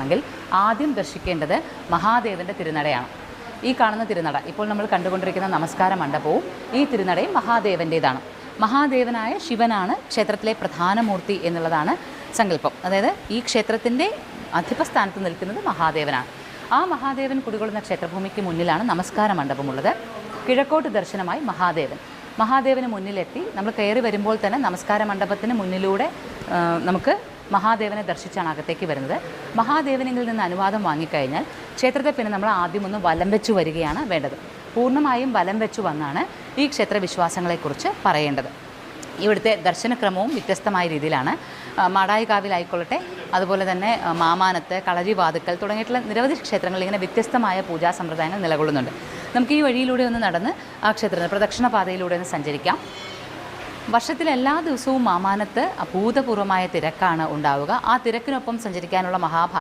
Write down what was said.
ദർശിക്കുകയാണെങ്കിൽ ആദ്യം ദർശിക്കേണ്ടത് മഹാദേവൻ്റെ തിരുനടയാണ്. ഈ കാണുന്ന തിരുനട, ഇപ്പോൾ നമ്മൾ കണ്ടുകൊണ്ടിരിക്കുന്ന നമസ്കാര മണ്ഡപവും ഈ തിരുനടയും മഹാദേവൻ്റേതാണ്. മഹാദേവനായ ശിവനാണ് ക്ഷേത്രത്തിലെ പ്രധാന മൂർത്തി എന്നുള്ളതാണ് സങ്കല്പം. അതായത് ഈ ക്ഷേത്രത്തിൻ്റെ അധിപസ്ഥാനത്ത് നിൽക്കുന്നത് മഹാദേവനാണ്. ആ മഹാദേവൻ കുടികൊള്ളുന്ന ക്ഷേത്രഭൂമിക്ക് മുന്നിലാണ് നമസ്കാര മണ്ഡപമുള്ളത്. കിഴക്കോട്ട് ദർശനമായി മഹാദേവന് മുന്നിലെത്തി നമ്മൾ കയറി വരുമ്പോൾ തന്നെ നമസ്കാര മണ്ഡപത്തിന് മുന്നിലൂടെ നമുക്ക് മഹാദേവനെ ദർശിച്ചാണ് അകത്തേക്ക് വരുന്നത്. മഹാദേവനിൽ നിന്ന് അനുവാദം വാങ്ങിക്കഴിഞ്ഞാൽ ക്ഷേത്രത്തെ പിന്നെ നമ്മൾ ആദ്യം ഒന്ന് വലം വെച്ചു വരികയാണ് വേണ്ടത്. പൂർണ്ണമായും വലം വെച്ചു വന്നാണ് ഈ ക്ഷേത്ര വിശ്വാസങ്ങളെക്കുറിച്ച് പറയേണ്ടത്. ഇവിടുത്തെ ദർശനക്രമവും വ്യത്യസ്തമായ രീതിയിലാണ്. മാടായിക്കാവിലായിക്കൊള്ളട്ടെ, അതുപോലെ തന്നെ മാമാനത്ത്, കളരിവാതുക്കൽ തുടങ്ങിയിട്ടുള്ള നിരവധി ക്ഷേത്രങ്ങളിൽ ഇങ്ങനെ വ്യത്യസ്തമായ പൂജാ സമ്പ്രദായങ്ങൾ നിലകൊള്ളുന്നുണ്ട്. നമുക്ക് ഈ വഴിയിലൂടെ ഒന്ന് നടന്ന് ആ ക്ഷേത്രത്തിൽ പ്രദക്ഷിണ പാതയിലൂടെ ഒന്ന് സഞ്ചരിക്കാം. വർഷത്തിൽ എല്ലാ ദിവസവും മാമാനത്ത് അഭൂതപൂർവമായ തിരക്കാണ് ഉണ്ടാവുക. ആ തിരക്കിനൊപ്പം സഞ്ചരിക്കാനുള്ള